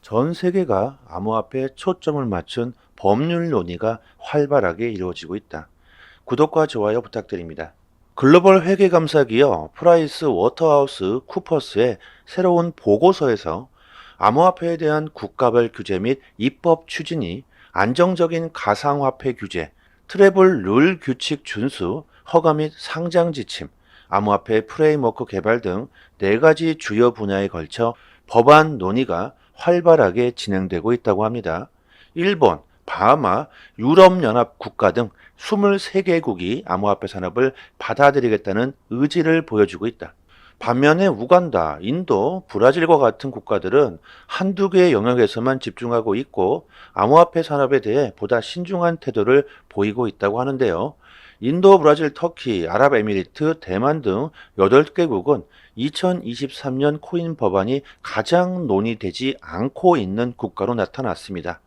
전 세계가 암호화폐에 초점을 맞춘 법률 논의가 활발하게 이루어지고 있다. 구독과 좋아요 부탁드립니다. 글로벌 회계감사 기업 프라이스 워터하우스 쿠퍼스의 새로운 보고서에서 암호화폐에 대한 국가별 규제 및 입법 추진이 안정적인 가상화폐 규제, 트래블 룰 규칙 준수, 허가 및 상장 지침, 암호화폐 프레임워크 개발 등 4가지 주요 분야에 걸쳐 법안 논의가 활발하게 진행되고 있다고 합니다. 일본, 바하마, 유럽연합 국가 등 23개국이 암호화폐 산업을 받아들이겠다는 의지를 보여주고 있다. 반면에 우간다, 인도, 브라질과 같은 국가들은 한두 개의 영역에서만 집중하고 있고 암호화폐 산업에 대해 보다 신중한 태도를 보이고 있다고 하는데요. 인도, 브라질, 터키, 아랍에미리트, 대만 등 8개국은 2023년 코인 법안이 가장 논의되지 않고 있는 국가로 나타났습니다.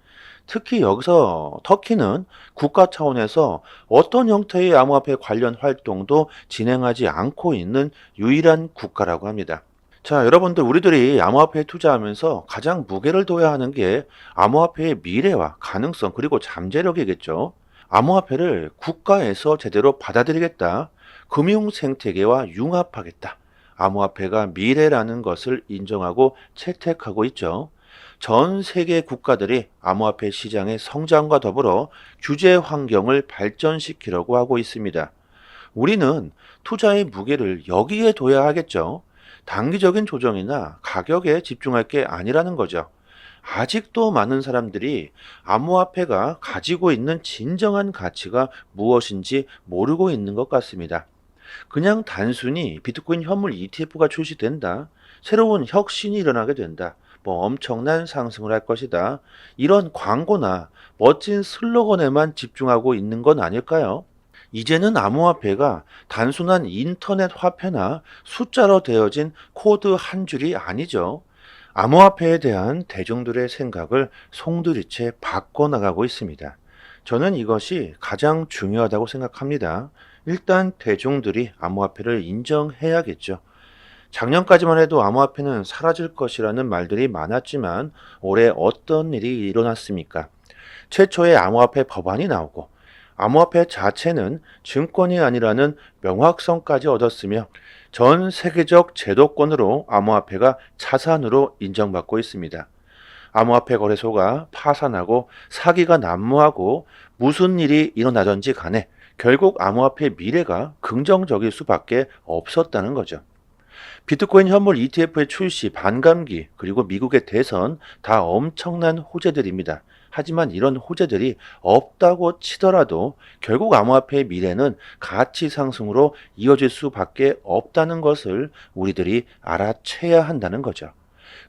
특히 여기서 터키는 국가 차원에서 어떤 형태의 암호화폐 관련 활동도 진행하지 않고 있는 유일한 국가라고 합니다. 자, 여러분들 우리들이 암호화폐에 투자하면서 가장 무게를 둬야 하는 게 암호화폐의 미래와 가능성 그리고 잠재력이겠죠. 암호화폐를 국가에서 제대로 받아들이겠다. 금융 생태계와 융합하겠다. 암호화폐가 미래라는 것을 인정하고 채택하고 있죠. 전 세계 국가들이 암호화폐 시장의 성장과 더불어 규제 환경을 발전시키려고 하고 있습니다. 우리는 투자의 무게를 여기에 둬야 하겠죠. 단기적인 조정이나 가격에 집중할 게 아니라는 거죠. 아직도 많은 사람들이 암호화폐가 가지고 있는 진정한 가치가 무엇인지 모르고 있는 것 같습니다. 그냥 단순히 비트코인 현물 ETF가 출시된다. 새로운 혁신이 일어나게 된다. 엄청난 상승을 할 것이다. 이런 광고나 멋진 슬로건에만 집중하고 있는 건 아닐까요? 이제는 암호화폐가 단순한 인터넷 화폐나 숫자로 되어진 코드 한 줄이 아니죠. 암호화폐에 대한 대중들의 생각을 송두리째 바꿔나가고 있습니다. 저는 이것이 가장 중요하다고 생각합니다. 일단 대중들이 암호화폐를 인정해야겠죠. 작년까지만 해도 암호화폐는 사라질 것이라는 말들이 많았지만 올해 어떤 일이 일어났습니까? 최초의 암호화폐 법안이 나오고 암호화폐 자체는 증권이 아니라는 명확성까지 얻었으며 전 세계적 제도권으로 암호화폐가 자산으로 인정받고 있습니다. 암호화폐 거래소가 파산하고 사기가 난무하고 무슨 일이 일어나든지 간에 결국 암호화폐 미래가 긍정적일 수밖에 없었다는 거죠. 비트코인 현물 ETF의 출시, 반감기, 그리고 미국의 대선 다 엄청난 호재들입니다. 하지만 이런 호재들이 없다고 치더라도 결국 암호화폐의 미래는 가치 상승으로 이어질 수밖에 없다는 것을 우리들이 알아채야 한다는 거죠.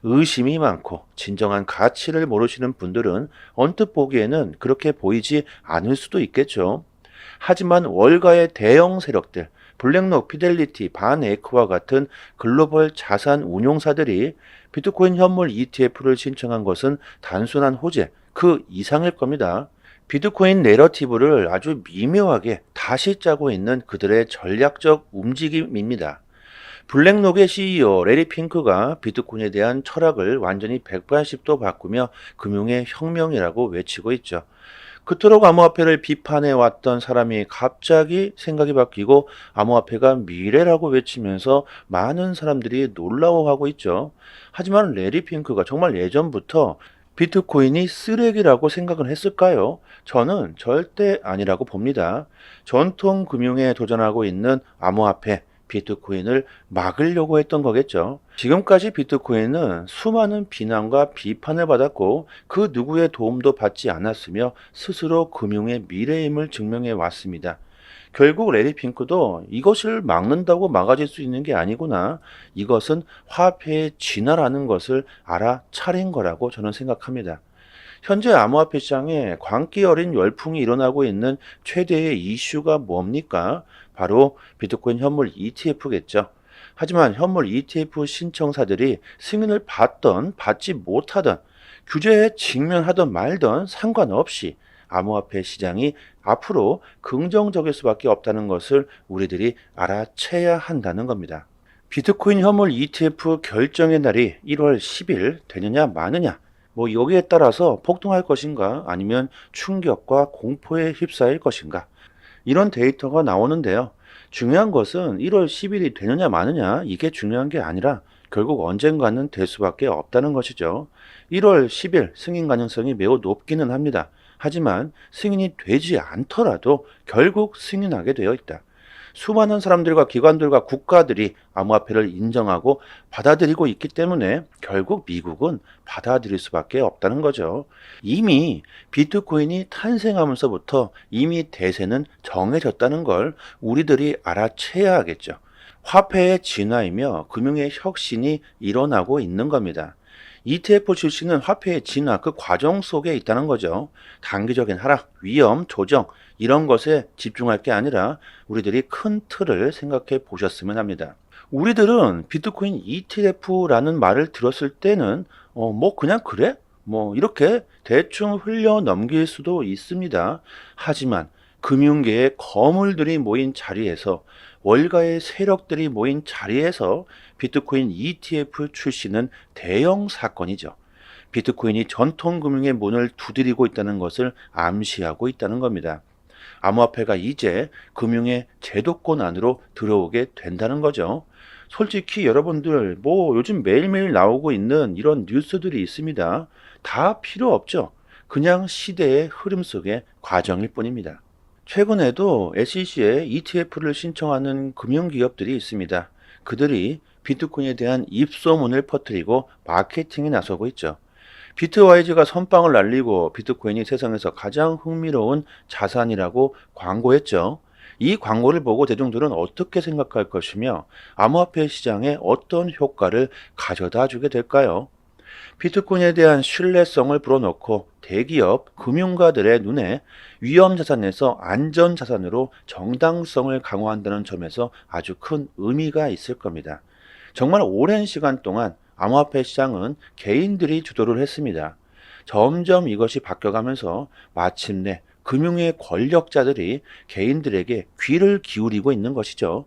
의심이 많고 진정한 가치를 모르시는 분들은 언뜻 보기에는 그렇게 보이지 않을 수도 있겠죠. 하지만 월가의 대형 세력들, 블랙록, 피델리티, 반에이크와 같은 글로벌 자산 운용사들이 비트코인 현물 ETF를 신청한 것은 단순한 호재, 그 이상일 겁니다. 비트코인 내러티브를 아주 미묘하게 다시 짜고 있는 그들의 전략적 움직임입니다. 블랙록의 CEO 레리 핑크가 비트코인에 대한 철학을 완전히 180도 바꾸며 금융의 혁명이라고 외치고 있죠. 그토록 암호화폐를 비판해 왔던 사람이 갑자기 생각이 바뀌고 암호화폐가 미래라고 외치면서 많은 사람들이 놀라워하고 있죠. 하지만 레리 핑크가 정말 예전부터 비트코인이 쓰레기라고 생각을 했을까요? 저는 절대 아니라고 봅니다. 전통 금융에 도전하고 있는 암호화폐, 비트코인을 막으려고 했던 거겠죠. 지금까지 비트코인은 수많은 비난과 비판을 받았고 그 누구의 도움도 받지 않았으며 스스로 금융의 미래임을 증명해 왔습니다. 결국 레리 핑크도 이것을 막는다고 막아질 수 있는 게 아니구나. 이것은 화폐의 진화라는 것을 알아차린 거라고 저는 생각합니다. 현재 암호화폐 시장에 광기 어린 열풍이 일어나고 있는 최대의 이슈가 뭡니까? 바로 비트코인 현물 ETF겠죠. 하지만 현물 ETF 신청사들이 승인을 받던 받지 못하던 규제에 직면하던 말던 상관없이 암호화폐 시장이 앞으로 긍정적일 수밖에 없다는 것을 우리들이 알아채야 한다는 겁니다. 비트코인 현물 ETF 결정의 날이 1월 10일 되느냐 마느냐 뭐 여기에 따라서 폭등할 것인가 아니면 충격과 공포에 휩싸일 것인가 이런 데이터가 나오는데요. 중요한 것은 1월 10일이 되느냐 마느냐 이게 중요한 게 아니라 결국 언젠가는 될 수밖에 없다는 것이죠. 1월 10일 승인 가능성이 매우 높기는 합니다. 하지만 승인이 되지 않더라도 결국 승인하게 되어 있다. 수많은 사람들과 기관들과 국가들이 암호화폐를 인정하고 받아들이고 있기 때문에 결국 미국은 받아들일 수밖에 없다는 거죠. 이미 비트코인이 탄생하면서부터 이미 대세는 정해졌다는 걸 우리들이 알아채야 하겠죠. 화폐의 진화이며 금융의 혁신이 일어나고 있는 겁니다. ETF 출시는 화폐의 진화 그 과정 속에 있다는 거죠. 단기적인 하락, 위험, 조정 이런 것에 집중할 게 아니라 우리들이 큰 틀을 생각해 보셨으면 합니다. 우리들은 비트코인 ETF라는 말을 들었을 때는 뭐 그냥 그래? 뭐 이렇게 대충 흘려 넘길 수도 있습니다. 하지만 금융계의 거물들이 모인 자리에서 월가의 세력들이 모인 자리에서 비트코인 ETF 출시는 대형 사건이죠. 비트코인이 전통금융의 문을 두드리고 있다는 것을 암시하고 있다는 겁니다. 암호화폐가 이제 금융의 제도권 안으로 들어오게 된다는 거죠. 솔직히 여러분들 뭐 요즘 매일매일 나오고 있는 이런 뉴스들이 있습니다. 다 필요 없죠. 그냥 시대의 흐름 속의 과정일 뿐입니다. 최근에도 SEC에 ETF를 신청하는 금융기업들이 있습니다. 그들이 비트코인에 대한 입소문을 퍼뜨리고 마케팅에 나서고 있죠. 비트와이즈가 선빵을 날리고 비트코인이 세상에서 가장 흥미로운 자산이라고 광고했죠. 이 광고를 보고 대중들은 어떻게 생각할 것이며 암호화폐 시장에 어떤 효과를 가져다 주게 될까요? 비트코인에 대한 신뢰성을 불어넣고 대기업, 금융가들의 눈에 위험자산에서 안전자산으로 정당성을 강화한다는 점에서 아주 큰 의미가 있을 겁니다. 정말 오랜 시간 동안 암호화폐 시장은 개인들이 주도를 했습니다. 점점 이것이 바뀌어가면서 마침내 금융의 권력자들이 개인들에게 귀를 기울이고 있는 것이죠.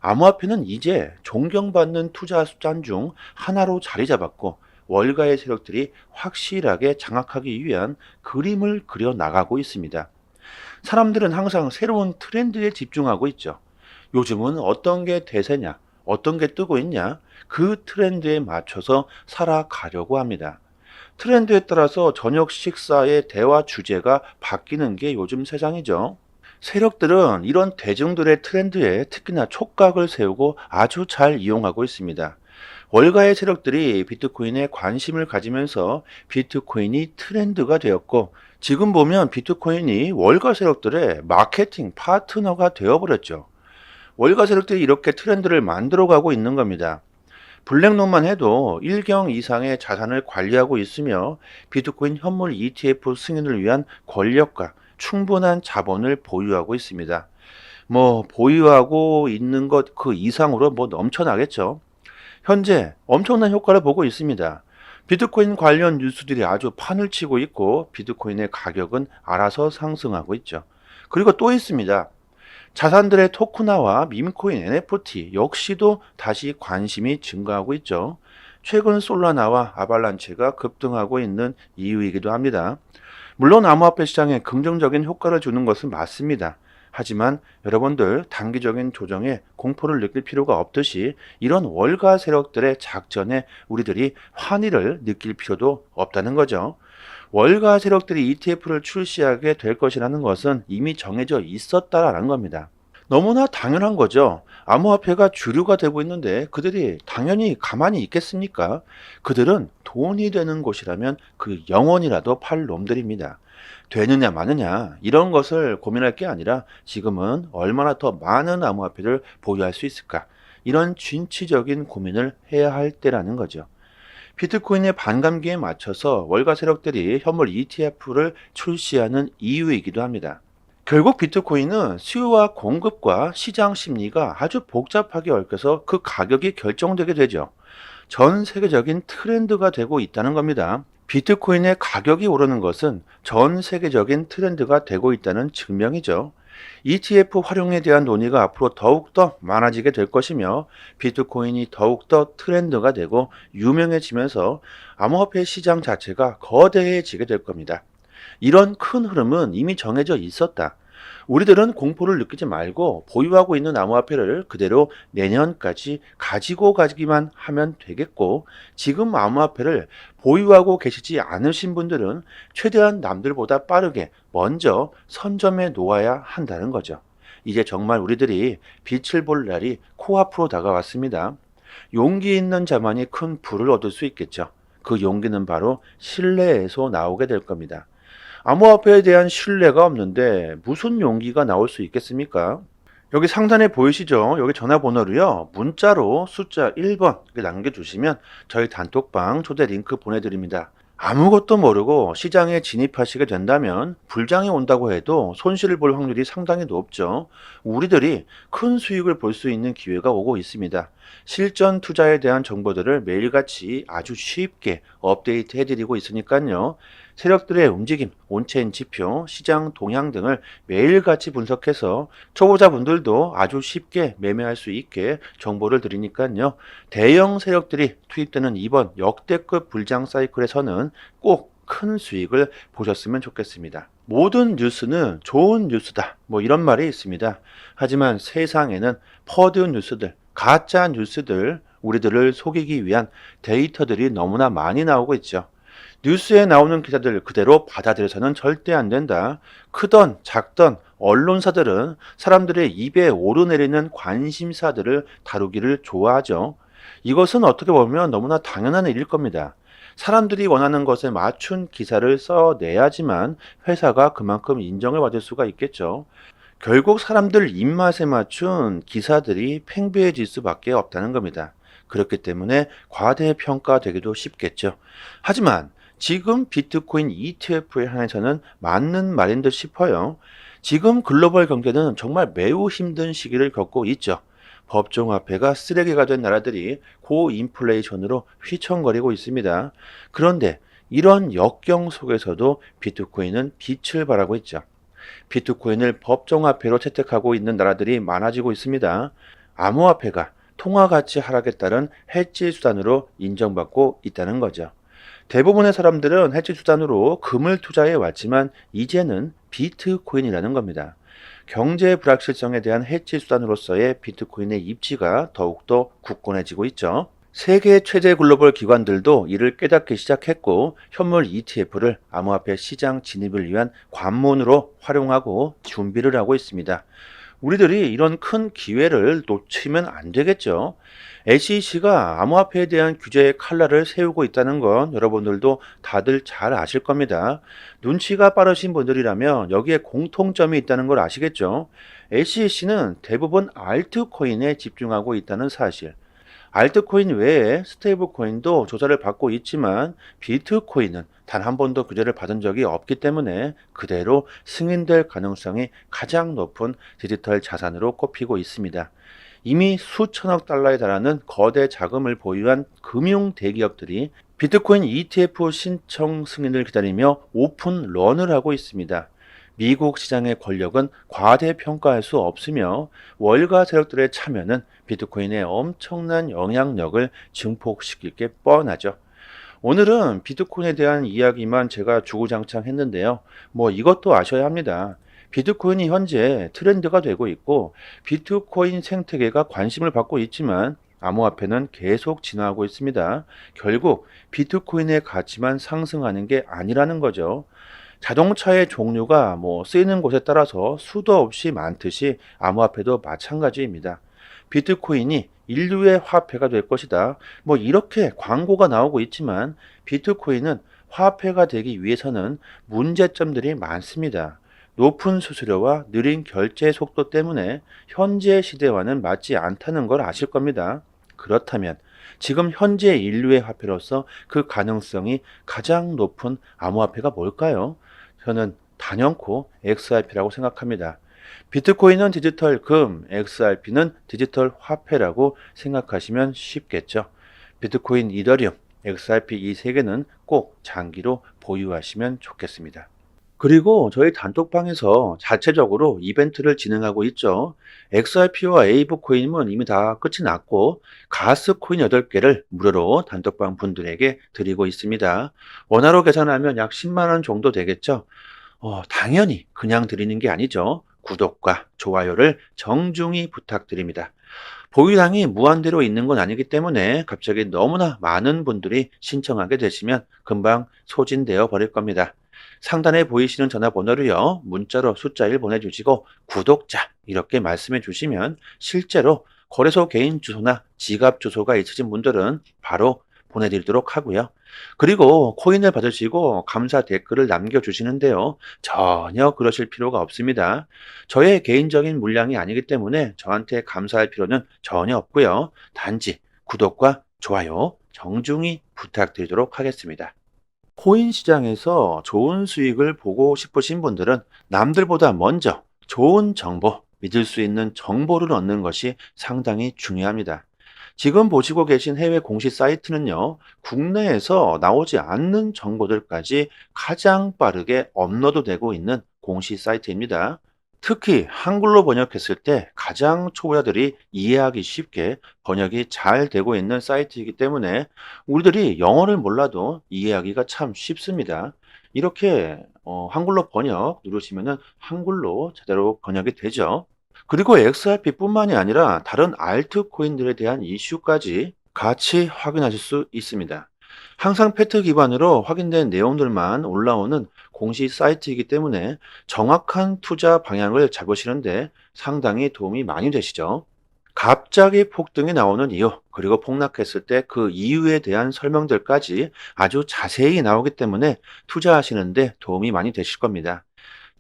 암호화폐는 이제 존경받는 투자 수단 중 하나로 자리 잡았고 월가의 세력들이 확실하게 장악하기 위한 그림을 그려 나가고 있습니다. 사람들은 항상 새로운 트렌드에 집중하고 있죠. 요즘은 어떤 게 대세냐, 어떤 게 뜨고 있냐, 그 트렌드에 맞춰서 살아가려고 합니다. 트렌드에 따라서 저녁 식사의 대화 주제가 바뀌는 게 요즘 세상이죠. 세력들은 이런 대중들의 트렌드에 특히나 촉각을 세우고 아주 잘 이용하고 있습니다. 월가의 세력들이 비트코인에 관심을 가지면서 비트코인이 트렌드가 되었고 지금 보면 비트코인이 월가 세력들의 마케팅 파트너가 되어버렸죠. 월가 세력들이 이렇게 트렌드를 만들어가고 있는 겁니다. 블랙론만 해도 1경 이상의 자산을 관리하고 있으며 비트코인 현물 ETF 승인을 위한 권력과 충분한 자본을 보유하고 있습니다. 뭐 보유하고 있는 것 그 이상으로 뭐 넘쳐나겠죠. 현재 엄청난 효과를 보고 있습니다. 비트코인 관련 뉴스들이 아주 판을 치고 있고 비트코인의 가격은 알아서 상승하고 있죠. 그리고 또 있습니다. 자산들의 토크나와 밈코인 NFT 역시도 다시 관심이 증가하고 있죠. 최근 솔라나와 아발란체가 급등하고 있는 이유이기도 합니다. 물론 암호화폐 시장에 긍정적인 효과를 주는 것은 맞습니다. 하지만 여러분들 단기적인 조정에 공포를 느낄 필요가 없듯이 이런 월가 세력들의 작전에 우리들이 환희를 느낄 필요도 없다는 거죠. 월가 세력들이 ETF를 출시하게 될 것이라는 것은 이미 정해져 있었다라는 겁니다. 너무나 당연한 거죠. 암호화폐가 주류가 되고 있는데 그들이 당연히 가만히 있겠습니까? 그들은 돈이 되는 곳이라면 그 영혼이라도 팔 놈들입니다. 되느냐 마느냐 이런 것을 고민할 게 아니라 지금은 얼마나 더 많은 암호화폐를 보유할 수 있을까 이런 진취적인 고민을 해야 할 때라는 거죠. 비트코인의 반감기에 맞춰서 월가 세력들이 현물 ETF를 출시하는 이유이기도 합니다. 결국 비트코인은 수요와 공급과 시장 심리가 아주 복잡하게 얽혀서 그 가격이 결정되게 되죠. 전 세계적인 트렌드가 되고 있다는 겁니다. 비트코인의 가격이 오르는 것은 전 세계적인 트렌드가 되고 있다는 증명이죠. ETF 활용에 대한 논의가 앞으로 더욱더 많아지게 될 것이며 비트코인이 더욱더 트렌드가 되고 유명해지면서 암호화폐 시장 자체가 거대해지게 될 겁니다. 이런 큰 흐름은 이미 정해져 있었다. 우리들은 공포를 느끼지 말고 보유하고 있는 암호화폐를 그대로 내년까지 가지고 가기만 하면 되겠고, 지금 암호화폐를 보유하고 계시지 않으신 분들은 최대한 남들보다 빠르게 먼저 선점해 놓아야 한다는 거죠. 이제 정말 우리들이 빛을 볼 날이 코앞으로 다가왔습니다. 용기 있는 자만이 큰 부를 얻을 수 있겠죠. 그 용기는 바로 신뢰에서 나오게 될 겁니다. 암호화폐에 대한 신뢰가 없는데 무슨 용기가 나올 수 있겠습니까? 여기 상단에 보이시죠? 여기 전화번호로요, 문자로 숫자 1번 남겨주시면 저희 단톡방 초대 링크 보내드립니다. 아무것도 모르고 시장에 진입하시게 된다면 불장이 온다고 해도 손실을 볼 확률이 상당히 높죠. 우리들이 큰 수익을 볼 수 있는 기회가 오고 있습니다. 실전 투자에 대한 정보들을 매일같이 아주 쉽게 업데이트 해드리고 있으니까요. 세력들의 움직임, 온체인 지표, 시장 동향 등을 매일같이 분석해서 초보자분들도 아주 쉽게 매매할 수 있게 정보를 드리니까요. 대형 세력들이 투입되는 이번 역대급 불장 사이클에서는 꼭 큰 수익을 보셨으면 좋겠습니다. 모든 뉴스는 좋은 뉴스다, 이런 말이 있습니다. 하지만 세상에는 퍼드 뉴스들, 가짜 뉴스들, 우리들을 속이기 위한 데이터들이 너무나 많이 나오고 있죠. 뉴스에 나오는 기사들 그대로 받아들여서는 절대 안 된다. 크던 작던 언론사들은 사람들의 입에 오르내리는 관심사들을 다루기를 좋아하죠. 이것은 어떻게 보면 너무나 당연한 일일 겁니다. 사람들이 원하는 것에 맞춘 기사를 써내야지만 회사가 그만큼 인정을 받을 수가 있겠죠. 결국 사람들 입맛에 맞춘 기사들이 팽배해질 수밖에 없다는 겁니다. 그렇기 때문에 과대평가되기도 쉽겠죠. 하지만 지금 비트코인 ETF에 한해서는 맞는 말인 듯 싶어요. 지금 글로벌 경제는 정말 매우 힘든 시기를 겪고 있죠. 법정화폐가 쓰레기가 된 나라들이 고인플레이션으로 휘청거리고 있습니다. 그런데 이런 역경 속에서도 비트코인은 빛을 발하고 있죠. 비트코인을 법정화폐로 채택하고 있는 나라들이 많아지고 있습니다. 암호화폐가 통화가치 하락에 따른 해지 수단으로 인정받고 있다는 거죠. 대부분의 사람들은 해지 수단으로 금을 투자해 왔지만 이제는 비트코인이라는 겁니다. 경제 불확실성에 대한 해지 수단으로서의 비트코인의 입지가 더욱더 굳건해지고 있죠. 세계 최대 글로벌 기관들도 이를 깨닫기 시작했고 현물 ETF를 암호화폐 시장 진입을 위한 관문으로 활용하고 준비를 하고 있습니다. 우리들이 이런 큰 기회를 놓치면 안 되겠죠. SEC가 암호화폐에 대한 규제의 칼날을 세우고 있다는 건 여러분들도 다들 잘 아실 겁니다. 눈치가 빠르신 분들이라면 여기에 공통점이 있다는 걸 아시겠죠. SEC는 대부분 알트코인에 집중하고 있다는 사실. 알트코인 외에 스테이블코인도 조사를 받고 있지만 비트코인은 단 한 번도 규제를 받은 적이 없기 때문에 그대로 승인될 가능성이 가장 높은 디지털 자산으로 꼽히고 있습니다. 이미 수천억 달러에 달하는 거대 자금을 보유한 금융 대기업들이 비트코인 ETF 신청 승인을 기다리며 오픈런을 하고 있습니다. 미국 시장의 권력은 과대평가할 수 없으며 월가 세력들의 참여는 비트코인의 엄청난 영향력을 증폭시킬 게 뻔하죠. 오늘은 비트코인에 대한 이야기만 제가 주구장창 했는데요. 이것도 아셔야 합니다. 비트코인이 현재 트렌드가 되고 있고 비트코인 생태계가 관심을 받고 있지만 암호화폐는 계속 진화하고 있습니다. 결국 비트코인의 가치만 상승하는 게 아니라는 거죠. 자동차의 종류가 쓰이는 곳에 따라서 수도 없이 많듯이 암호화폐도 마찬가지입니다. 비트코인이 인류의 화폐가 될 것이다. 이렇게 광고가 나오고 있지만 비트코인은 화폐가 되기 위해서는 문제점들이 많습니다. 높은 수수료와 느린 결제 속도 때문에 현재 시대와는 맞지 않다는 걸 아실 겁니다. 그렇다면 지금 현재 인류의 화폐로서 그 가능성이 가장 높은 암호화폐가 뭘까요? 저는 단연코 XRP라고 생각합니다. 비트코인은 디지털 금, XRP는 디지털 화폐라고 생각하시면 쉽겠죠. 비트코인, 이더리움, XRP 이 세 개는 꼭 장기로 보유하시면 좋겠습니다. 그리고 저희 단톡방에서 자체적으로 이벤트를 진행하고 있죠. XRP와 에이브 코인은 이미 다 끝이 났고, 가스 코인 8개를 무료로 단톡방 분들에게 드리고 있습니다. 원화로 계산하면 약 10만 원 정도 되겠죠. 당연히 그냥 드리는 게 아니죠. 구독과 좋아요를 정중히 부탁드립니다. 보유량이 무한대로 있는 건 아니기 때문에 갑자기 너무나 많은 분들이 신청하게 되시면 금방 소진되어 버릴 겁니다. 상단에 보이시는 전화번호로요, 문자로 숫자 1 보내주시고 구독자 이렇게 말씀해 주시면 실제로 거래소 개인 주소나 지갑 주소가 있으신 분들은 바로 보내드리도록 하고요. 그리고 코인을 받으시고 감사 댓글을 남겨주시는데요. 전혀 그러실 필요가 없습니다. 저의 개인적인 물량이 아니기 때문에 저한테 감사할 필요는 전혀 없고요. 단지 구독과 좋아요 정중히 부탁드리도록 하겠습니다. 코인 시장에서 좋은 수익을 보고 싶으신 분들은 남들보다 먼저 좋은 정보, 믿을 수 있는 정보를 얻는 것이 상당히 중요합니다. 지금 보시고 계신 해외 공시 사이트는요, 국내에서 나오지 않는 정보들까지 가장 빠르게 업로드되고 있는 공시 사이트입니다. 특히 한글로 번역했을 때 가장 초보자들이 이해하기 쉽게 번역이 잘 되고 있는 사이트이기 때문에 우리들이 영어를 몰라도 이해하기가 참 쉽습니다. 이렇게 한글로 번역 누르시면은 한글로 제대로 번역이 되죠. 그리고 XRP뿐만이 아니라 다른 알트코인들에 대한 이슈까지 같이 확인하실 수 있습니다. 항상 팩트 기반으로 확인된 내용들만 올라오는 공시 사이트이기 때문에 정확한 투자 방향을 잡으시는데 상당히 도움이 많이 되시죠. 갑자기 폭등이 나오는 이유, 그리고 폭락했을 때 그 이유에 대한 설명들까지 아주 자세히 나오기 때문에 투자하시는데 도움이 많이 되실 겁니다.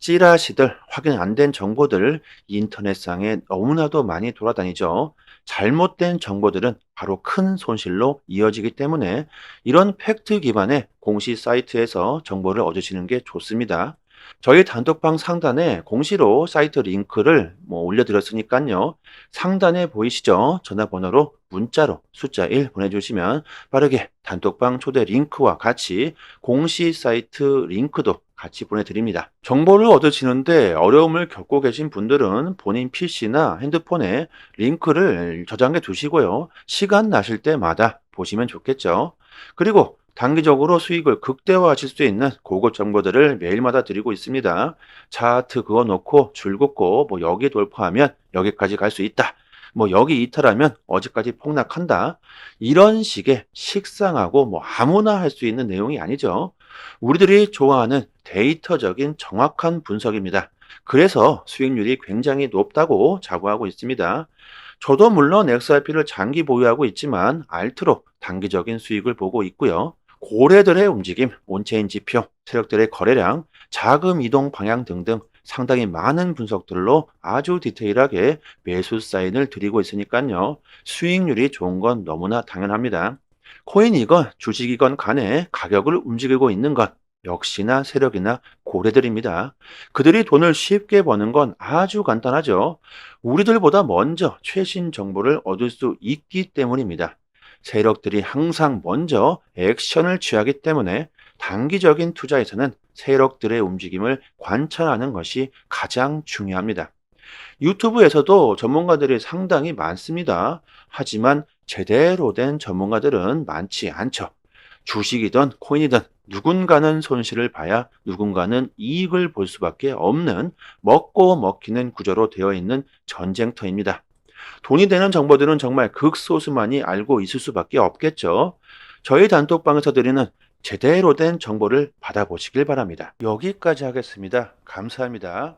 찌라시들, 확인 안 된 정보들 인터넷상에 너무나도 많이 돌아다니죠. 잘못된 정보들은 바로 큰 손실로 이어지기 때문에 이런 팩트 기반의 공시 사이트에서 정보를 얻으시는 게 좋습니다. 저희 단톡방 상단에 공시로 사이트 링크를 올려드렸으니까요. 상단에 보이시죠? 전화번호로 문자로 숫자 1 보내주시면 빠르게 단톡방 초대 링크와 같이 공시 사이트 링크도 같이 보내드립니다. 정보를 얻으시는데 어려움을 겪고 계신 분들은 본인 PC나 핸드폰에 링크를 저장해 두시고요. 시간 나실 때마다 보시면 좋겠죠. 그리고 단기적으로 수익을 극대화하실 수 있는 고급 정보들을 매일마다 드리고 있습니다. 차트 그어놓고 줄 긋고 여기 돌파하면 여기까지 갈 수 있다. 여기 이탈하면 어디까지 폭락한다. 이런 식의 식상하고 아무나 할 수 있는 내용이 아니죠. 우리들이 좋아하는 데이터적인 정확한 분석입니다. 그래서 수익률이 굉장히 높다고 자부하고 있습니다. 저도 물론 XRP를 장기 보유하고 있지만 알트로 단기적인 수익을 보고 있고요. 고래들의 움직임, 온체인 지표, 세력들의 거래량, 자금 이동 방향 등등 상당히 많은 분석들로 아주 디테일하게 매수 사인을 드리고 있으니까요. 수익률이 좋은 건 너무나 당연합니다. 코인이건 주식이건 간에 가격을 움직이고 있는 것 역시나 세력이나 고래들입니다. 그들이 돈을 쉽게 버는 건 아주 간단하죠. 우리들보다 먼저 최신 정보를 얻을 수 있기 때문입니다. 세력들이 항상 먼저 액션을 취하기 때문에 단기적인 투자에서는 세력들의 움직임을 관찰하는 것이 가장 중요합니다. 유튜브에서도 전문가들이 상당히 많습니다. 하지만 제대로 된 전문가들은 많지 않죠. 주식이든 코인이든 누군가는 손실을 봐야 누군가는 이익을 볼 수밖에 없는 먹고 먹히는 구조로 되어 있는 전쟁터입니다. 돈이 되는 정보들은 정말 극소수만이 알고 있을 수밖에 없겠죠. 저희 단톡방에서 드리는 제대로 된 정보를 받아보시길 바랍니다. 여기까지 하겠습니다. 감사합니다.